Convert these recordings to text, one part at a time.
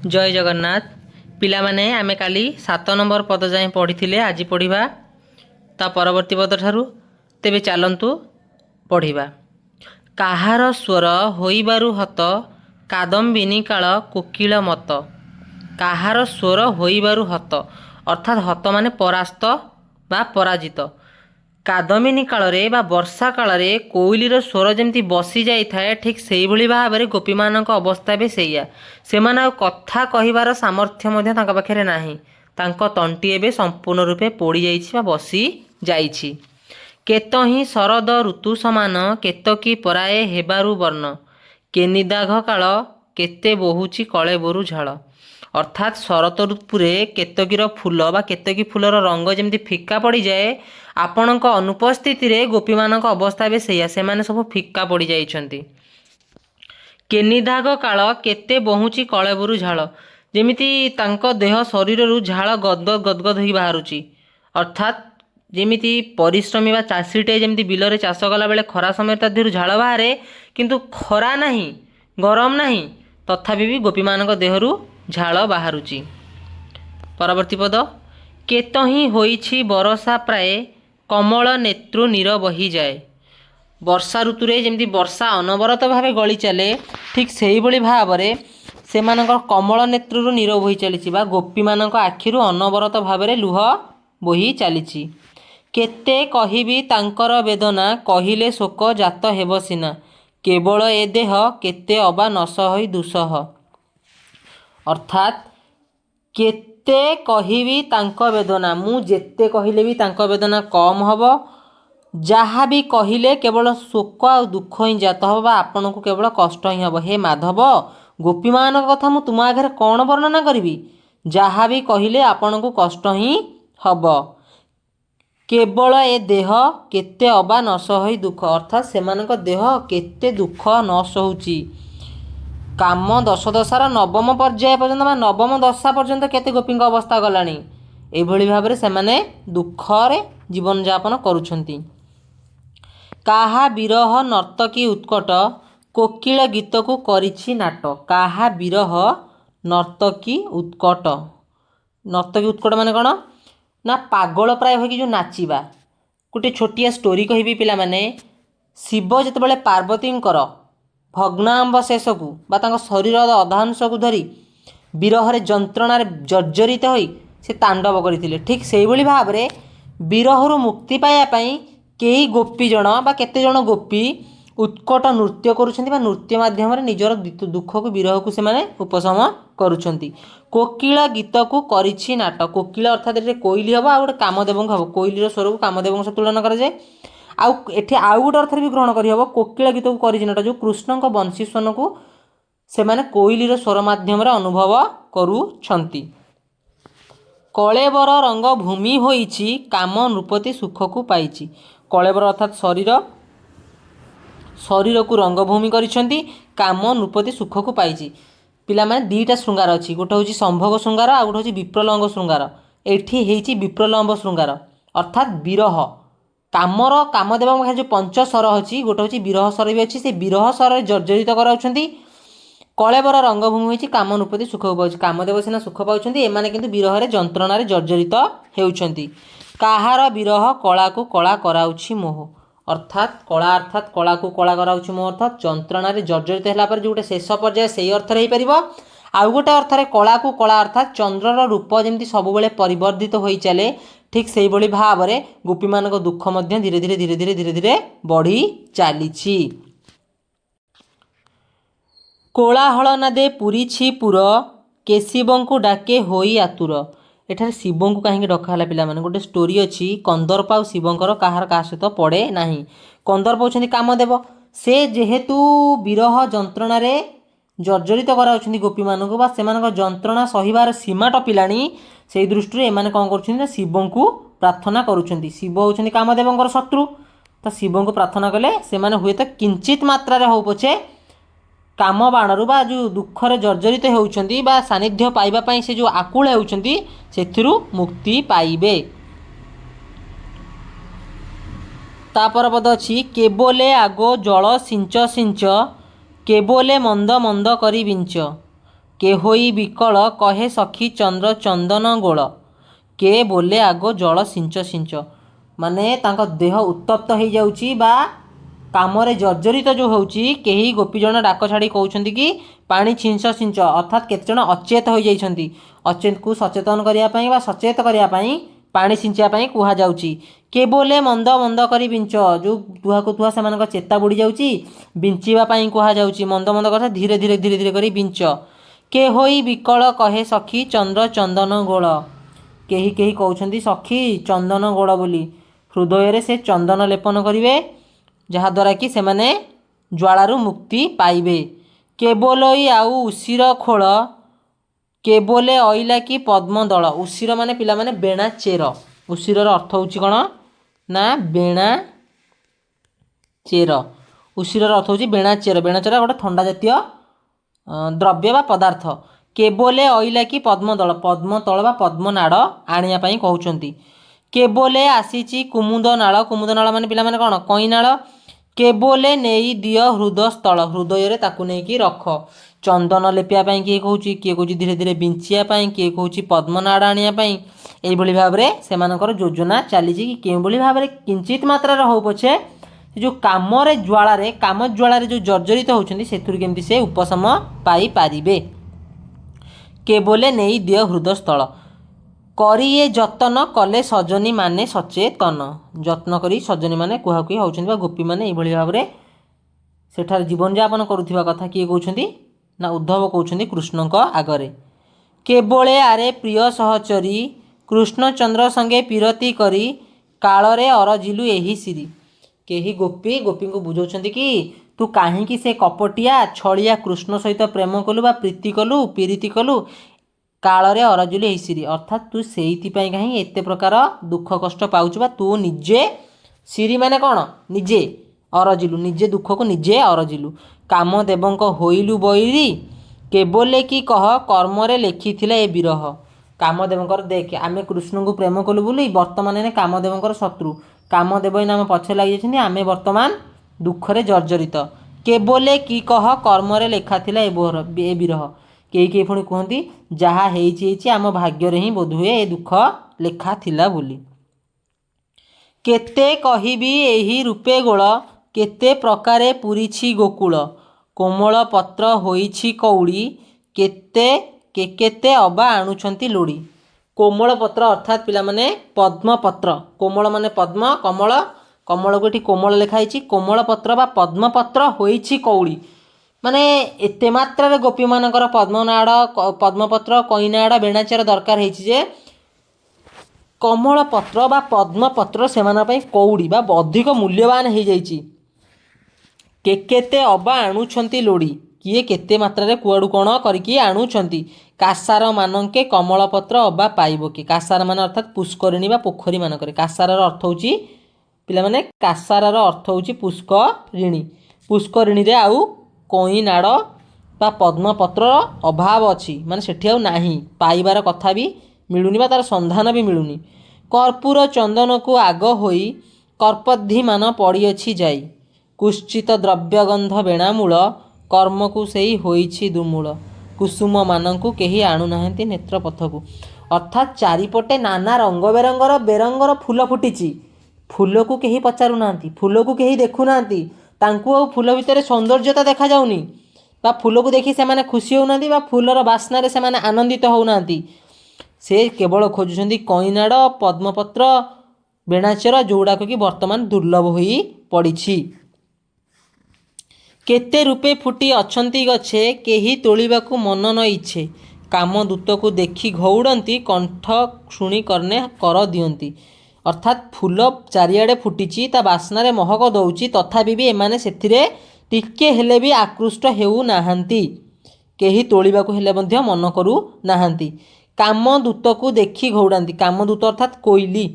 जय जगन्नाथ। पिलामाने आमे काली 7 नंबर पद जाए पढ़ी आज पढ़ा ता परवर्ती पद ठारू तेबे चलतु पढ़ा। काहार स्वर होइबारु हत कादम्बिनी काल कोकिल मत। काहार स्वर होइबारु हत अर्थात हत माने परास्त बा पराजित। कादम्बिनी काल बा वर्षा काल कोइलीर स्वर जमती बसी जाए ठीक से ही भाव में गोपी मान अवस्था भी सैया। से कथा कहबार सामर्थ्य पाखे नाही। तंटी एवं संपूर्ण रूपे पोड़ी जाइछि बसी जाइछि। केतही शरद ऋतु समान केतकी पराए हेबारु वर्ण। केनिदाघ काल केते बहुची कले बोरु झाड़। अर्थात शरत ऋतुरे केतकीर फूल बा केतकी फूलर रंग जमी फिका पड़ जाए आपणक अनुपस्थिति रे गोपी मान अवस्था भी सैया। से सब फिका पड़ जाइछन्ति। केनिदाघ काल केते बहुची कलेबुरु झाड़ जेमिति तांको देह शरीर झाड़ गदगद गदगद हो बाहरुची। अर्थात जेमिति परिश्रमी बा चाषीटे जेमिति बिलरे चाष कला बेले खरा समय ता देहरु झाड़ बाहरे किंतु खरा नहीं गरम नहीं तथापि भी गोपी मानक देहरु झाड़ बाहरुची। परवर्ती पद केतही होइछि बरसा प्राय कमल नेत्रु नीर बही जाए। वर्षा ऋतुरे जमी वर्षा अनवरत भाव गली चले ठीक से ही भाव में से कमल नेत्रु नीर बोही चली गोपी मान आखिरु अनवरत भाव में लुह बोही चली। केते कहिबी तांकर वेदना कहिले शोक जात हेब सिना। केवल ए देह केते अबा नश होई दुसह। अर्थात केते कहिबी तांक वेदना मु जेते कहिले भी तांक वेदना कम हब। जहाँ भी कहले केवल शोक आ दुख ही जात हम आपन को केवल कष्ट ही हम। हे माधव गोपी मान कथा मु तुम आगे कौन वर्णना करी। जहाँ भी कहले आपन को कष्ट ही हम। केवल ए देह केते अबा नश होई दुख। अर्थात से देह केते दुख नश होउची। काम दश दशार नवम पर्याय पर्यंत नवम दशा पर्यंत केते गोपी अवस्था गलानी। एभली भाव में से दुखरे जीवन यापन करुछंती। काहा विरह नर्तकी उत्कट कोकिल गीत को करिछि नाट। काहा विरह नर्तकी उत्कट। नर्तकी उत्कट माने कौन ना पागल प्राय हो जो नाचिबा। गोटे छोटिया स्टोरी कहबी पिला माने। शिव जितेबाला पार्वतींकर भग्नावशेष को बा तांको शरीर अधांश को धरी विरह जंत्रणा जर्जरित होई से तांडव करथिले। ठीक से ही भाव में विरह मुक्ति पाइबापी कई गोपी जन बा केते जन गोपी उत्कट नृत्य करुछंती बा नृत्य माध्यम निजर दुख को विरह को से उपशम करुछंती। कोकिल गीत को करिछि नाट। कोकिल अर्थात कोइली हम आ गोटे कामदेव हम। कोइलीर स्वर को कामदेव से तुलना कराए। आउे आउ गोटे अर्थ भी ग्रहण करहब। कोकिल गीत को करिछि नाट जो कृष्ण बंशी स्वन को से कोइलीर स्वर माध्यम अनुभव करुछंती। कलेबर रंग भूमि होइछि काम नृपति सुख को पाइछि। कलेबर अर्थात शरीर शरीर को रंगभूमि करिछंती काम नृपति सुख को पाइछि। पिला माने दीटा श्रृंगार अछि। गोटे होछि संभोग श्रृंगार आ गोटे होछि विप्रलंब श्रृंगार। एठी हेछि विप्रलंब श्रृंगार अर्थात विरह। कामर कामदेव जो पंच स्वर अछि गोटे होछि विरह स्वर भी अछि। से विरह स्वर जर्जरित कराउछंती। कलेबर रंगभूमि होइछि काम नृपति सुख को पाउछि। कामदेव सिना सुख पाउछंती एमाने किंतु विरह रे जंत्रणा रे जर्जरित हेउछंती। काहार विरह कला को कला कराउछि मोह। अर्थात कला को कला कराउछि मोह अर्थात जंत्रणा रे जर्जरित होला पर जो गोटे शेष पर्याय से अर्थ रे परिबो। आउ गोटे अर्थ रे कला को कला अर्थात चंद्रर रूप जेमती सब बेले परिवर्धित होई चले ठीक से ही भाव में गोपी मान दुख मध्य धीरे धीरे धीरे धीरे धीरे धीरे बढ़ी चली। कोलाहल नादे पुरीछि पुर के शिव को डाके होई आतुर। एठार शिव को कहीं डकाला पिला माने गोटे स्टोरी अच्छी। कंदर्प आ शिवंकर काहार का सहित पड़े नाही। कंदर्प होछन्ती कामदेव। से जेहेतु विरह जंत्रणा रे जर्जरित कराउछन्ती गोपी मानक बा सेमानक जंत्रणा सहिबार सीमा टपिलाणी। से दृष्टि एमाने कौन करुछन्ती शिव को प्रार्थना करुछन्ती। शिव होछन्ती कामदेवंकर शत्रु तो शिव को प्रार्थना कले से माने हुए तो किंचित मात्रा रे हो पछे काम बाणरू बा जो दुखरे जर्जरित होउछन्ती बा सानिध्य पाइबा पई से जो आकुल होउछन्ती सेथिरु मुक्ति पाइबे। तापर पद अछि केबोले आगो जल सिंच सिंच केबोले मंद मंद करी बिंच। କେହୋଇ ବିକଳ କହେ ସଖୀ ଚନ୍ଦ୍ର ଚନ୍ଦନ ଗୋଳ କେ ବୋଲେ ଆଗ ଜଳ ସିଞ୍ଚ ସିଞ୍ଚ। ମାନେ ତାଙ୍କ ଦେହ ଉତ୍ତପ୍ତ ହେଇଯାଉଛି ବା କାମରେ ଜର୍ଜରିତ ଯେଉଁ ହେଉଛି, କେହି ଗୋପୀ ଜଣ ଡାକ ଛାଡ଼ି କହୁଛନ୍ତି କି ପାଣି ଛିଞ୍ଚ ସିଞ୍ଚ, ଅର୍ଥାତ୍ କେତେଜଣ ଅଚେତ ହୋଇଯାଇଛନ୍ତି। ଅଚେତକୁ ସଚେତନ କରିବା ପାଇଁ ବା ସଚେତ କରିବା ପାଇଁ ପାଣି ସିଞ୍ଚିବା ପାଇଁ କୁହାଯାଉଛି। କେବଲେ ମନ୍ଦ ମନ୍ଦ କରି ବିଞ୍ଚ, ଯେଉଁ ତୁହାକୁ ତୁହା ସେମାନଙ୍କ ଚେତା ବୁଡ଼ି ଯାଉଛି, ବିଞ୍ଚିବା ପାଇଁ କୁହାଯାଉଛି। ମନ୍ଦ ମନ୍ଦ କଥା ଧୀରେ ଧୀରେ ଧୀରେ ଧୀରେ କରି ବିଞ୍ଚ। କେହୋଇ ବିକଳ କହେ ସଖୀ ଚନ୍ଦ୍ର ଚନ୍ଦନ ଗୋଳ, କେହି କେହି କହୁଛନ୍ତି ସଖୀ ଚନ୍ଦନ ଗୋଳ ବୋଲି। ହୃଦୟରେ ସେ ଚନ୍ଦନ ଲେପନ କରିବେ, ଯାହାଦ୍ୱାରା କି ସେମାନେ ଜ୍ୱାଳାରୁ ମୁକ୍ତି ପାଇବେ। କେବଲଇ ଆଉ ଉସିର ଖୋଳ, କେବଲେ ଅଇଲା କି ପଦ୍ମଦଳ। ଉସିର ମାନେ ପିଲାମାନେ ବେଣା ଚେର। ଉସିରର ଅର୍ଥ ହେଉଛି କ'ଣ ନା ବେଣା ଚେର। ଉସିରର ଅର୍ଥ ହେଉଛି ବେଣା ଚେର। ବେଣା ଚେର ଗୋଟେ ଥଣ୍ଡା ଜାତୀୟ ଦ୍ରବ୍ୟ ବା ପଦାର୍ଥ। କେବଲେ ଅଇଲା କି ପଦ୍ମଦଳ, ପଦ୍ମତଳ ବା ପଦ୍ମନାଡ଼ ଆଣିବା ପାଇଁ କହୁଛନ୍ତି। କେବଲେ ଆସିଛି କୁମୁଦ ନାଳ, କୁମୁଦ ନାଳ ମାନେ ପିଲାମାନେ କ'ଣ କଇଁନାଳ। କେବଲେ ନେଇ ଦିଅ ହୃଦସ୍ଥଳ, ହୃଦୟରେ ତାକୁ ନେଇକି ରଖ। ଚନ୍ଦନ ଲେପିବା ପାଇଁ କିଏ କହୁଛି, କିଏ କହୁଛି ଧୀରେ ଧୀରେ ବିଞ୍ଚିବା ପାଇଁ, କିଏ କହୁଛି ପଦ୍ମନାଡ଼ ଆଣିବା ପାଇଁ। ଏଇଭଳି ଭାବରେ ସେମାନଙ୍କର ଯୋଜନା ଚାଲିଛି କି କେଉଁଭଳି ଭାବରେ କିଞ୍ଚିତ ମାତ୍ରାରେ ହେଉ ପଛେ ଯେଉଁ କାମରେ ଜ୍ୱାଳାରେ ଯେଉଁ ଜର୍ଜରିତ ହେଉଛନ୍ତି ସେଥିରୁ କେମିତି ସେ ଉପଶମ ପାଇପାରିବେ। କେବଲେ ନେଇ ଦିଅ ହୃଦସ୍ଥଳ, କରିଏ ଯତନ କଲେ ସଜନୀ ମାନେ ସଚେତନ। ଯତ୍ନ କରି ସଜନୀ ମାନେ କୁହାକୁହି ହେଉଛନ୍ତି ବା ଗୋପୀମାନେ ଏଇଭଳି ଭାବରେ ସେଠାରେ ଜୀବନଯାପନ କରୁଥିବା କଥା କିଏ କହୁଛନ୍ତି ନା ଉଦ୍ଧବ କହୁଛନ୍ତି କୃଷ୍ଣଙ୍କ ଆଗରେ। କେବଳେ ଆରେ ପ୍ରିୟ ସହଚରୀ, କୃଷ୍ଣଚନ୍ଦ୍ର ସଙ୍ଗେ ପିରତି କରି, କାଳରେ ଅରଜିଲୁ ଏହି ସିରି। କେହି ଗୋପୀଙ୍କୁ ବୁଝାଉଛନ୍ତି କି ତୁ କାହିଁକି ସେ କପଟିଆ ଛଳିଆ କୃଷ୍ଣ ସହିତ ପ୍ରେମ କଲୁ ବା ପ୍ରୀତି କଲୁ ପିରିତି କଲୁ, କାଳରେ ଅରଜିଲୁ ଏହି ସିରି, ଅର୍ଥାତ୍ ତୁ ସେଇଥିପାଇଁ କାହିଁ ଏତେ ପ୍ରକାର ଦୁଃଖ କଷ୍ଟ ପାଉଛୁ ବା ତୁ ନିଜେ, ସିରି ମାନେ କ'ଣ ନିଜେ, ଅରଜିଲୁ ନିଜେ ଦୁଃଖକୁ ନିଜେ ଅରଜିଲୁ। କାମଦେବଙ୍କ ହୋଇଲୁ ବୈରୀ, କେବଲେ କି କହ କର୍ମରେ ଲେଖିଥିଲା ଏ ବିରହ। କାମଦେବଙ୍କର ଦେଖ ଆମେ କୃଷ୍ଣଙ୍କୁ ପ୍ରେମ କଲୁ ବୋଲି ବର୍ତ୍ତମାନ ଏନେ କାମଦେବଙ୍କର ଶତ୍ରୁ, କାମଦେବ ଏଇନା ଆମ ପଛରେ ଲାଗିଯାଇଛନ୍ତି, ଆମେ ବର୍ତ୍ତମାନ ଦୁଃଖରେ ଜର୍ଜରିତ। କେବଲେ କି କହ କର୍ମରେ ଲେଖାଥିଲା ଏ ବିରହ। କେହି କେହି ପୁଣି କୁହନ୍ତି ଯାହା ହେଇଛି ହେଇଛି ଆମ ଭାଗ୍ୟରେ ହିଁ ବୋଧହୁଏ ଏ ଦୁଃଖ ଲେଖା ଥିଲା ବୋଲି। କେତେ କହିବି ଏହି ରୂପେ ଗୋଳ, କେତେ ପ୍ରକାରେ ପୁରିଛି ଗୋକୁଳ, କୋମଳ ପତ୍ର ହୋଇଛି କଉଡ଼ି, କେତେ ଅବା ଆଣୁଛନ୍ତି ଲୋଡ଼ି। କୋମଳ ପତ୍ର ଅର୍ଥାତ୍ ପିଲାମାନେ ପଦ୍ମପତ୍ର, କୋମଳ ମାନେ ପଦ୍ମ, କମଳ, କମଳକୁ ଏଠି କୋମଳ ଲେଖା ହେଇଛି। କୋମଳ ପତ୍ର ବା ପଦ୍ମପତ୍ର ହୋଇଛି କଉଡ଼ି, ମାନେ ଏତେ ମାତ୍ରାରେ ଗୋପୀମାନଙ୍କର ପଦ୍ମନାଡ଼ ପଦ୍ମପତ୍ର କଇଁନାଡ଼ ବେଣାଚେର ଦରକାର ହେଇଛି ଯେ କମଳ ପତ୍ର ବା ପଦ୍ମପତ୍ର ସେମାନଙ୍କ ପାଇଁ କଉଡ଼ି ବା ଅଧିକ ମୂଲ୍ୟବାନ ହେଇଯାଇଛି। କେତେ ଅବା ଆଣୁଛନ୍ତି ଲୋଡ଼ି, କିଏ କେତେ ମାତ୍ରାରେ କୁଆଡ଼ୁ କ'ଣ କରିକି ଆଣୁଛନ୍ତି। କାସାର ମାନଙ୍କେ କମଳପତ୍ର ଅବା ପାଇବ କି, କାସାର ମାନେ ଅର୍ଥାତ୍ ପୁଷ୍କରିଣୀ ବା ପୋଖରୀ ମାନଙ୍କରେ। କାସାରର ଅର୍ଥ ହେଉଛି ପିଲାମାନେ, କାସାରର ଅର୍ଥ ହେଉଛି ପୁଷ୍କରିଣୀ। ପୁଷ୍କରିଣୀରେ ଆଉ କଇଁନାଡ଼ ବା ପଦ୍ମପତ୍ରର ଅଭାବ ଅଛି, ମାନେ ସେଠି ଆଉ ନାହିଁ, ପାଇବାର କଥା ବି ମିଳୁନି ବା ତା'ର ସନ୍ଧାନ ବି ମିଳୁନି। କର୍ପୂର ଚନ୍ଦନକୁ ଆଗ ହୋଇ, କର୍ପଦ୍ଧିମାନ ପଡ଼ିଅଛି ଯାଇ, କୁଶ୍ଚିତ ଦ୍ରବ୍ୟଗନ୍ଧ ବେଣାମୂଳ, କର୍ମକୁ ସେଇ ହୋଇଛି ଦୁମୂଳ, କୁସୁମମାନଙ୍କୁ କେହି ଆଣୁନାହାନ୍ତି ନେତ୍ରପଥକୁ। ଅର୍ଥାତ୍ ଚାରିପଟେ ନାନା ବେରଙ୍ଗର ଫୁଲ ଫୁଟିଛି, ଫୁଲକୁ କେହି ପଚାରୁନାହାନ୍ତି, ଫୁଲକୁ କେହି ଦେଖୁନାହାନ୍ତି, ତାଙ୍କୁ ଆଉ ଫୁଲ ଭିତରେ ସୌନ୍ଦର୍ଯ୍ୟତା ଦେଖାଯାଉନି ବା ଫୁଲକୁ ଦେଖି ସେମାନେ ଖୁସି ହେଉନାହାନ୍ତି ବା ଫୁଲର ବାସ୍ନାରେ ସେମାନେ ଆନନ୍ଦିତ ହେଉନାହାନ୍ତି। ସେ କେବଳ ଖୋଜୁଛନ୍ତି କଇଁନାଡ଼ ପଦ୍ମପତ୍ର ବେଣାଚେର, ଯେଉଁଗୁଡ଼ାକ କି ବର୍ତ୍ତମାନ ଦୁର୍ଲଭ ହୋଇ ପଡ଼ିଛି। କେତେ ରୂପେ ଫୁଟି ଅଛନ୍ତି ଗଛେ, କେହି ତୋଳିବାକୁ ମନ ନ ଇଚ୍ଛେ, କାମଦୂତକୁ ଦେଖି ଘଉଡ଼ନ୍ତି, କଣ୍ଠ ଶୁଣି କର୍ଣ୍ଣେ କର ଦିଅନ୍ତି। ଅର୍ଥାତ୍ ଫୁଲ ଚାରିଆଡ଼େ ଫୁଟିଛି, ତା ବାସ୍ନାରେ ମହକ ଦେଉଛି, ତଥାପି ବି ଏମାନେ ସେଥିରେ ଟିକେ ହେଲେ ବି ଆକୃଷ୍ଟ ହେଉନାହାନ୍ତି, କେହି ତୋଳିବାକୁ ହେଲେ ମଧ୍ୟ ମନ କରୁନାହାନ୍ତି। କାମଦୂତକୁ ଦେଖି ଘଉଡ଼ାନ୍ତି, କାମଦୂତ ଅର୍ଥାତ୍ କୋଇଲି,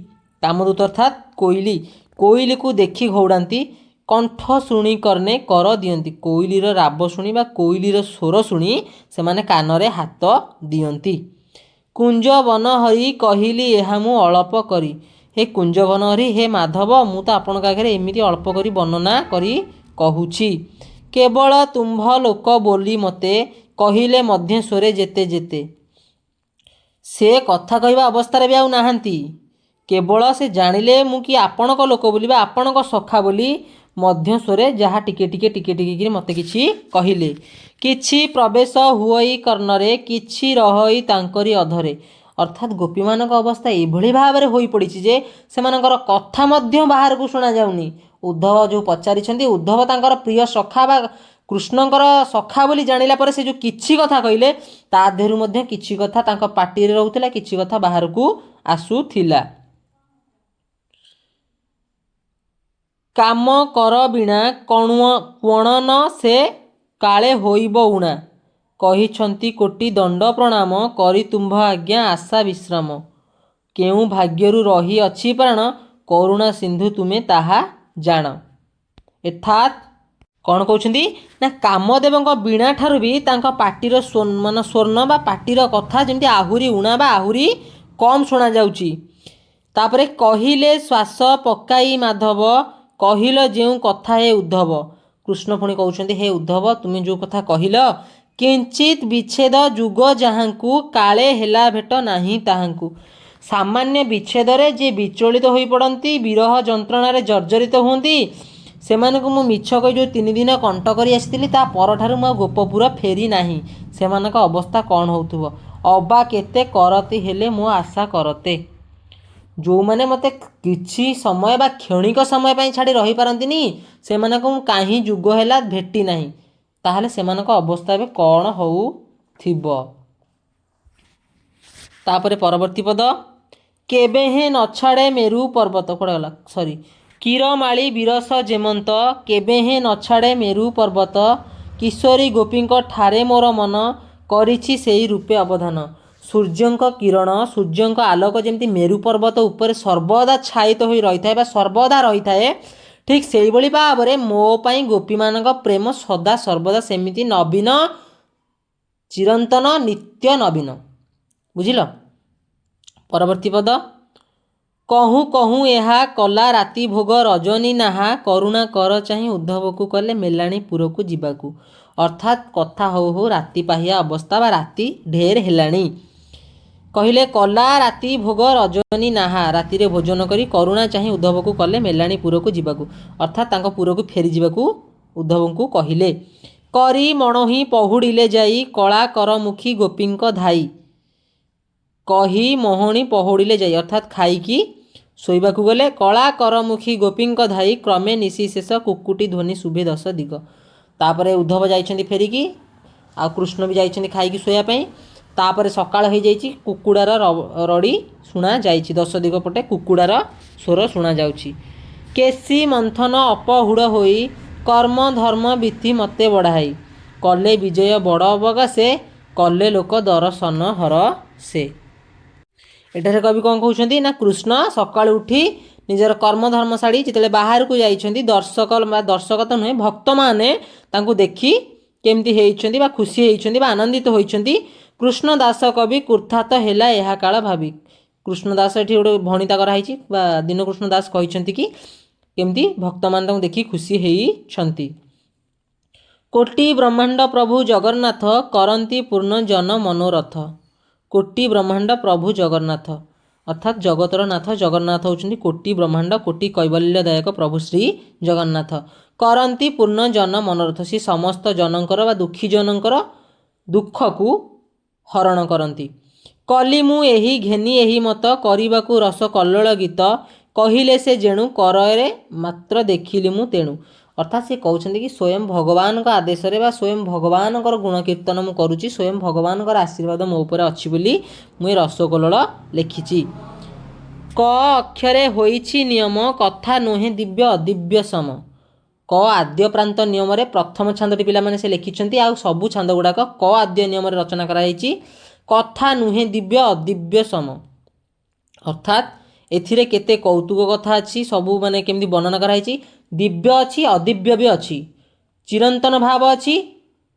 କାମଦୂତ ଅର୍ଥାତ୍ କୋଇଲି, କୋଇଲିକୁ ଦେଖି ଘଉଡ଼ାନ୍ତି, କଣ୍ଠ ଶୁଣି କର୍ଣ୍ଣେ କର ଦିଅନ୍ତି, କୋଇଲିର ରାବ ଶୁଣି ବା କୋଇଲିର ସ୍ୱର ଶୁଣି ସେମାନେ କାନରେ ହାତ ଦିଅନ୍ତି। କୁଞ୍ଜ ବନହରି କହିଲି ଏହା ମୁଁ ଅଳପ କରି, ହେ କୁଞ୍ଜ ବନହରି, ହେ ମାଧବ, ମୁଁ ତ ଆପଣଙ୍କ ଆଗରେ ଏମିତି ଅଳ୍ପ କରି ବର୍ଣ୍ଣନା କରି କହୁଛି। କେବଳ ତୁମ୍ଭ ଲୋକ ବୋଲି ମୋତେ କହିଲେ ମଧ୍ୟ ସ୍ୱରେ ଯେତେ ଯେତେ। ସେ କଥା କହିବା ଅବସ୍ଥାରେ ବି ଆଉ ନାହାନ୍ତି। କେବଳ ସେ ଜାଣିଲେ ମୁଁ କି ଆପଣଙ୍କ ଲୋକ ବୋଲି ବା ଆପଣଙ୍କ ସଖା ବୋଲି ମଧ୍ୟ ସ୍ୱରେ ଯାହା ଟିକେ ଟିକେ ଟିକେ ଟିକେ କରି ମୋତେ କିଛି କହିଲେ। କିଛି ପ୍ରବେଶ ହୁଅଇ କର୍ଣ୍ଣରେ, କିଛି ରହଇ ତାଙ୍କରି ଅଧରେ। ଅର୍ଥାତ୍ ଗୋପୀମାନଙ୍କ ଅବସ୍ଥା ଏଭଳି ଭାବରେ ହୋଇପଡ଼ିଛି ଯେ ସେମାନଙ୍କର କଥା ମଧ୍ୟ ବାହାରକୁ ଶୁଣାଯାଉନି। ଉଦ୍ଧବ ଯେଉଁ ପଚାରିଛନ୍ତି, ଉଦ୍ଧବ ତାଙ୍କର ପ୍ରିୟ ସଖା ବା କୃଷ୍ଣଙ୍କର ସଖା ବୋଲି ଜାଣିଲା ପରେ ସେ ଯେଉଁ କିଛି କଥା କହିଲେ ତା ଦେହରୁ ମଧ୍ୟ କିଛି କଥା ତାଙ୍କ ପାଟିରେ ରହୁଥିଲା, କିଛି କଥା ବାହାରକୁ ଆସୁଥିଲା। କାମ କର ବିଣା କଣନ ସେ କାଳେ ହୋଇବ ଉଣା। କହିଛନ୍ତି କୋଟି ଦଣ୍ଡ ପ୍ରଣାମ, କରି ତୁମ୍ଭ ଆଜ୍ଞା ଆଶା ବିଶ୍ରାମ। କେଉଁ ଭାଗ୍ୟରୁ ରହି ଅଛି ପ୍ରାଣ, କରୁଣା ସିନ୍ଧୁ ତୁମେ ତାହା ଜାଣ। ଅର୍ଥାତ୍ କ'ଣ କହୁଛନ୍ତି ନା କାମଦେବଙ୍କ ବୀଣା ଠାରୁ ବି ତାଙ୍କ ପାଟିର ସ୍ୱର୍ଣ୍ଣ ବା ପାଟିର କଥା ଯେମିତି ଆହୁରି ଉଣା ବା ଆହୁରି କମ୍ ଶୁଣାଯାଉଛି। ତାପରେ କହିଲେ ଶ୍ୱାସ ପକାଇ ମାଧବ, କହିଲ ଯେଉଁ କଥା ହେ ଉଦ୍ଧବ। କୃଷ୍ଣ ପୁଣି କହୁଛନ୍ତି, ହେ ଉଦ୍ଧବ ତୁମେ ଯେଉଁ କଥା କହିଲ, କିଞ୍ଚିତ୍ ବିଚ୍ଛେଦ ଯୁଗ ଯାହାଙ୍କୁ, କାଳେ ହେଲା ଭେଟ ନାହିଁ ତାହାଙ୍କୁ। ସାମାନ୍ୟ ବିଚ୍ଛେଦରେ ଯିଏ ବିଚଳିତ ହୋଇପଡ଼ନ୍ତି, ବିରହ ଯନ୍ତ୍ରଣାରେ ଜର୍ଜରିତ ହୁଅନ୍ତି, ସେମାନଙ୍କୁ ମୁଁ ମିଛ କହି ଯେଉଁ 3 ଦିନ କଣ୍ଟ କରି ଆସିଥିଲି ତା ପରଠାରୁ ମୁଁ ଆଉ ଗୋପପୁର ଫେରି ନାହିଁ। ସେମାନଙ୍କ ଅବସ୍ଥା କ'ଣ ହେଉଥିବ। ଅବା କେତେ କରତି ହେଲେ ମୋ ଆଶା କରତେ। ଯେଉଁମାନେ ମୋତେ କିଛି ସମୟ ବା କ୍ଷଣିକ ସମୟ ପାଇଁ ଛାଡ଼ି ରହିପାରନ୍ତିନି, ସେମାନଙ୍କୁ ମୁଁ କାହିଁ ଯୁଗ ହେଲା ଭେଟି ନାହିଁ, ତାହେଲେ ସେମାନଙ୍କ ଅବସ୍ଥା ଏବେ କ'ଣ ହେଉଥିବ। ତାପରେ ପରବର୍ତ୍ତୀ ପଦ, କେବେ ହେଁ ନଛାଡ଼େ ମେରୁ ପର୍ବତ। କୁଆଡ଼େ ଗଲା, ସରି। କିରମାଳି ବିରସ ଯେମନ୍ତ, କେବେ ହେଁ ନଛାଡ଼େ ମେରୁ ପର୍ବତ। କିଶୋରୀ ଗୋପୀଙ୍କ ଠାରେ ମୋର ମନ, କରିଛି ସେଇ ରୂପେ ଅବଧାନ। ସୂର୍ଯ୍ୟଙ୍କ କିରଣ, ସୂର୍ଯ୍ୟଙ୍କ ଆଲୋକ ଯେମିତି ମେରୁ ପର୍ବତ ଉପରେ ସର୍ବଦା ଛାଇତ ହୋଇ ରହିଥାଏ ବା ସର୍ବଦା ରହିଥାଏ, ଠିକ୍ ସେଇଭଳି ଭାବରେ ମୋ ପାଇଁ ଗୋପୀମାନଙ୍କ ପ୍ରେମ ସଦା ସର୍ବଦା ସେମିତି ନବୀନ, ଚିରନ୍ତନ, ନିତ୍ୟ ନବୀନ। ବୁଝିଲ। ପରବର୍ତ୍ତୀ ପଦ, କହୁଁ କହୁଁ ଏହା କଲା ରାତି ଭୋଗ ରଜନୀ ନାହା, କରୁଣା କର ଚାହିଁ ଉଦ୍ଧବକୁ କଲେ ମେଲାଣି ପୁରକୁ ଯିବାକୁ। ଅର୍ଥାତ୍ କଥା ହଉ ହଉ ରାତି ପାହିଆ ଅବସ୍ଥା ବା ରାତି ଢେର ହେଲାଣି। କହିଲେ କଲା ରାତି ଭୋଗ ରଜନୀ ନାହା, ରାତିରେ ଭୋଜନ କରି କରୁଣା ଚାହିଁ ଉଦ୍ଧବକୁ କଲେ ମେଲାଣି ପୁରକୁ ଯିବାକୁ। ଅର୍ଥାତ୍ ତାଙ୍କ ପୁରକୁ ଫେରିଯିବାକୁ ଉଦ୍ଧବଙ୍କୁ କହିଲେ। କରି ମଣୋହି ପହୁଡ଼ିଲେ ଯାଇ, କଳା କରମୁଖୀ ଗୋପୀଙ୍କ ଧାଇ। କହି ମହଣି ପହୁଡ଼ିଲେ ଯାଇ, ଅର୍ଥାତ୍ ଖାଇକି ଶୋଇବାକୁ ଗଲେ। କଳା କରମୁଖୀ ଗୋପୀଙ୍କ ଧାଇ, କ୍ରମେ ନିଶି ଶେଷ କୁକୁଟି ଧ୍ୱନି ଶୁଭେ 10 ଦିଗ। ତାପରେ ଉଦ୍ଧବ ଯାଇଛନ୍ତି ଫେରିକି, ଆଉ କୃଷ୍ଣ ବି ଯାଇଛନ୍ତି ଖାଇକି ଶୋଇବା ପାଇଁ। ତାପରେ ସକାଳ ହୋଇଯାଇଛି, କୁକୁଡ଼ାର ରଡ଼ି ଶୁଣାଯାଇଛି, 10 ଦିଗ ପଟେ କୁକୁଡ଼ାର ସ୍ୱର ଶୁଣାଯାଉଛି। କେଶୀ ମନ୍ଥନ ଅପହୁଡ଼ ହୋଇ, କର୍ମ ଧର୍ମ ବିଧି ମୋତେ ବଢ଼ାଇ। କଲେ ବିଜୟ ବଡ଼ ଅବକାଶେ, କଲେ ଲୋକ ଦର୍ଶନ ହର ସେ। ଏଠାରେ କବି କ'ଣ କହୁଛନ୍ତି ନା କୃଷ୍ଣ ସକାଳୁ ଉଠି ନିଜର କର୍ମଧର୍ମ ଛାଡ଼ି ଯେତେବେଳେ ବାହାରକୁ ଯାଇଛନ୍ତି, ଦର୍ଶକ ତ ନୁହେଁ ଭକ୍ତମାନେ ତାଙ୍କୁ ଦେଖି କେମିତି ହେଇଛନ୍ତି ବା ଖୁସି ହେଇଛନ୍ତି ବା ଆନନ୍ଦିତ ହୋଇଛନ୍ତି। କୃଷ୍ଣ ଦାସ କବି କୃତାର୍ଥ ହେଲା ଏହା କାଳ ଭାବି। କୃଷ୍ଣ ଦାସ ଏଠି ଗୋଟେ ଭଣିତା କରାହେଇଛି ବା ଦୀନକୃଷ୍ଣ ଦାସ କହିଛନ୍ତି କି କେମିତି ଭକ୍ତମାନେ ତାଙ୍କୁ ଦେଖି ଖୁସି ହେଇଛନ୍ତି। କୋଟି ବ୍ରହ୍ମାଣ୍ଡ ପ୍ରଭୁ ଜଗନ୍ନାଥ, କରନ୍ତି ପୂର୍ଣ୍ଣ ଜନ ମନୋରଥ। କୋଟି ବ୍ରହ୍ମାଣ୍ଡ ପ୍ରଭୁ ଜଗନ୍ନାଥ, ଅର୍ଥାତ୍ ଜଗତର ନାଥ ଜଗନ୍ନାଥ ହେଉଛନ୍ତି କୋଟି ବ୍ରହ୍ମାଣ୍ଡ କୋଟି କୈବଲ୍ୟଦାୟକ ପ୍ରଭୁ ଶ୍ରୀ ଜଗନ୍ନାଥ। କରନ୍ତି ପୂର୍ଣ୍ଣ ଜନ ମନୋରଥ, ସେ ସମସ୍ତ ଜନଙ୍କର ବା ଦୁଃଖୀ ଜନଙ୍କର ଦୁଃଖକୁ ହରଣ କରନ୍ତି। କଲି ମୁଁ ଏହି ଘେନି ଏହି ମତ, କରିବାକୁ ରସ କଲ୍ଲୋଳ ଗୀତ। କହିଲେ ସେ ଯେଣୁ, କରରେ ମାତ୍ର ଦେଖିଲି ମୁଁ ତେଣୁ। ଅର୍ଥାତ୍ ସେ କହୁଛନ୍ତି କି ସ୍ୱୟଂ ଭଗବାନଙ୍କ ଆଦେଶରେ ବା ସ୍ୱୟଂ ଭଗବାନଙ୍କର ଗୁଣକୀର୍ତ୍ତନ ମୁଁ କରୁଛି, ସ୍ୱୟଂ ଭଗବାନଙ୍କର ଆଶୀର୍ବାଦ ମୋ ଉପରେ ଅଛି ବୋଲି ମୁଁ ଏ ରସକଲ୍ଲୋଳ ଲେଖିଛି। କ ଅକ୍ଷରେ ହୋଇଛି ନିୟମ, କଥା ନୁହେଁ ଦିବ୍ୟ ଅଦିବ୍ୟ ସମ। କ ଆଦ୍ୟ ପ୍ରାନ୍ତ ନିୟମରେ ପ୍ରଥମ ଛାନ୍ଦଟି ପିଲାମାନେ ସେ ଲେଖିଛନ୍ତି, ଆଉ ସବୁ ଛାନ୍ଦ ଗୁଡ଼ାକ କ ଆଦ୍ୟ ନିୟମରେ ରଚନା କରାଯାଇଛି। କଥା ନୁହେଁ ଦିବ୍ୟ ଅଦିବ୍ୟ ସମ, ଅର୍ଥାତ୍ ଏଥିରେ କେତେ କୌତୁକ କଥା ଅଛି, ସବୁ ମାନେ କେମିତି ବର୍ଣ୍ଣନା କରାଯାଇଛି। ଦିବ୍ୟ ଅଛି, ଅଦିବ୍ୟ ବି ଅଛି, ଚିରନ୍ତନ ଭାବ ଅଛି,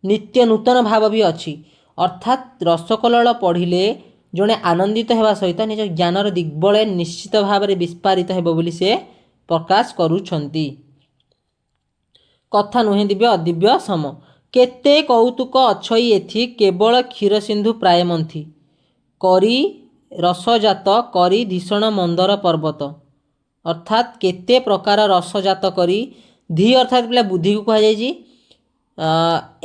ନିତ୍ୟ ନୂତନ ଭାବ ବି ଅଛି। ଅର୍ଥାତ୍ ରସକଲ୍ଲୋଳ ପଢ଼ିଲେ ଜଣେ ଆନନ୍ଦିତ ହେବା ସହିତ ନିଜ ଜ୍ଞାନର ଦିଗ୍ବଳୟ ନିଶ୍ଚିତ ଭାବରେ ବିସ୍ଫାରିତ ହେବ ବୋଲି ସେ ପ୍ରକାଶ କରୁଛନ୍ତି। କଥା ନୁହେଁ ଦିବ୍ୟ ଅଦିବ୍ୟ ସମ, କେତେ କୌତୁକ ଅଛଇ ଏଥି କେବଳ କ୍ଷୀର ସିନ୍ଧୁ ପ୍ରାୟ ମନ୍ଥି କରି ରସଜାତ କରି ଧୀଷଣ ମନ୍ଦର ପର୍ବତ। ଅର୍ଥାତ୍ କେତେ ପ୍ରକାର ରସଜାତ କରି ଧି ଅର୍ଥାତ୍ ପିଲା ବୁଦ୍ଧିକୁ କୁହାଯାଇଛି।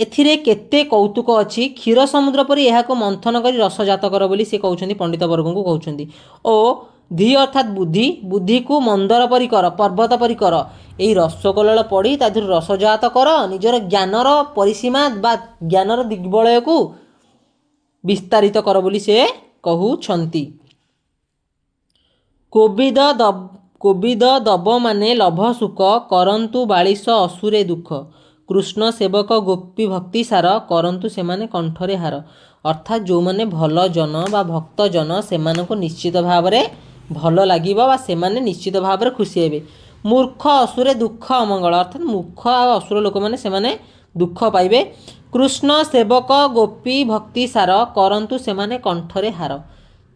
ଏଥିରେ କେତେ କୌତୁକ ଅଛି କ୍ଷୀର ସମୁଦ୍ର ପରି ଏହାକୁ ମନ୍ଥନ କରି ରସଜାତ କର ବୋଲି ସେ କହୁଛନ୍ତି, ପଣ୍ଡିତ ବର୍ଗଙ୍କୁ କହୁଛନ୍ତି। ଓ ଧି ଅର୍ଥାତ୍ ବୁଦ୍ଧି, ବୁଦ୍ଧିକୁ ମନ୍ଦର ପରି କର, ପର୍ବତ ପରି କର। ଏହି ରସକଲଳ ପଡ଼ି ତା ଦେହରୁ ରସଜାତ କର, ନିଜର ଜ୍ଞାନର ପରିସୀମା ବା ଜ୍ଞାନର ଦିଗ୍ବଳୟକୁ ବିସ୍ତାରିତ କର ବୋଲି ସେ କହୁଛନ୍ତି। କୋବିଦ ଦବ ମାନେ ଲଭ ସୁଖ କରନ୍ତୁ ବାଳିଶ ଅସୁରେ ଦୁଃଖ କୃଷ୍ଣ ସେବକ ଗୋପୀ ଭକ୍ତି ସାର କରନ୍ତୁ ସେମାନେ କଣ୍ଠରେ ହାର। ଅର୍ଥାତ୍ ଯେଉଁମାନେ ଭଲ ଜନ ବା ଭକ୍ତ ଜନ ସେମାନଙ୍କୁ ନିଶ୍ଚିତ ଭାବରେ ଭଲ ଲାଗିବ ବା ସେମାନେ ନିଶ୍ଚିତ ଭାବରେ ଖୁସି ହେବେ। ମୂର୍ଖ ଅସୁରେ ଦୁଃଖ ଅମଙ୍ଗଳ, ଅର୍ଥାତ୍ ମୂର୍ଖ ଆଉ ଅସୁର ଲୋକମାନେ ସେମାନେ ଦୁଃଖ ପାଇବେ। କୃଷ୍ଣ ସେବକ ଗୋପୀ ଭକ୍ତି ସାର କରନ୍ତୁ ସେମାନେ କଣ୍ଠରେ ହାର।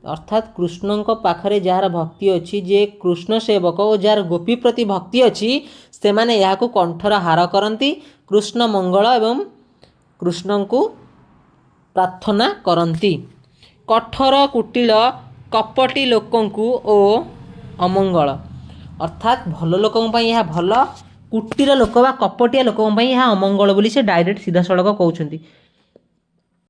ଅର୍ଥାତ୍ କୃଷ୍ଣଙ୍କ ପାଖରେ ଯାହାର ଭକ୍ତି ଅଛି, ଯିଏ କୃଷ୍ଣ ସେବକ ଓ ଯାହାର ଗୋପୀ ପ୍ରତି ଭକ୍ତି ଅଛି, ସେମାନେ ଏହାକୁ କଣ୍ଠର ହାର କରନ୍ତି। କୃଷ୍ଣ ମଙ୍ଗଳ ଏବଂ କୃଷ୍ଣଙ୍କୁ ପ୍ରାର୍ଥନା କରନ୍ତି। କଠୋର କୁଟିଳ କପଟି ଲୋକଙ୍କୁ ଓ ଅମଙ୍ଗଳ, ଅର୍ଥାତ୍ ଭଲ ଲୋକଙ୍କ ପାଇଁ ଏହା ଭଲ, କୁଟିଳ ଲୋକ ବା କପଟିଆ ଲୋକଙ୍କ ପାଇଁ ଏହା ଅମଙ୍ଗଳ ବୋଲି ସେ ଡାଇରେକ୍ଟ ସିଧାସଳଖ କହୁଛନ୍ତି।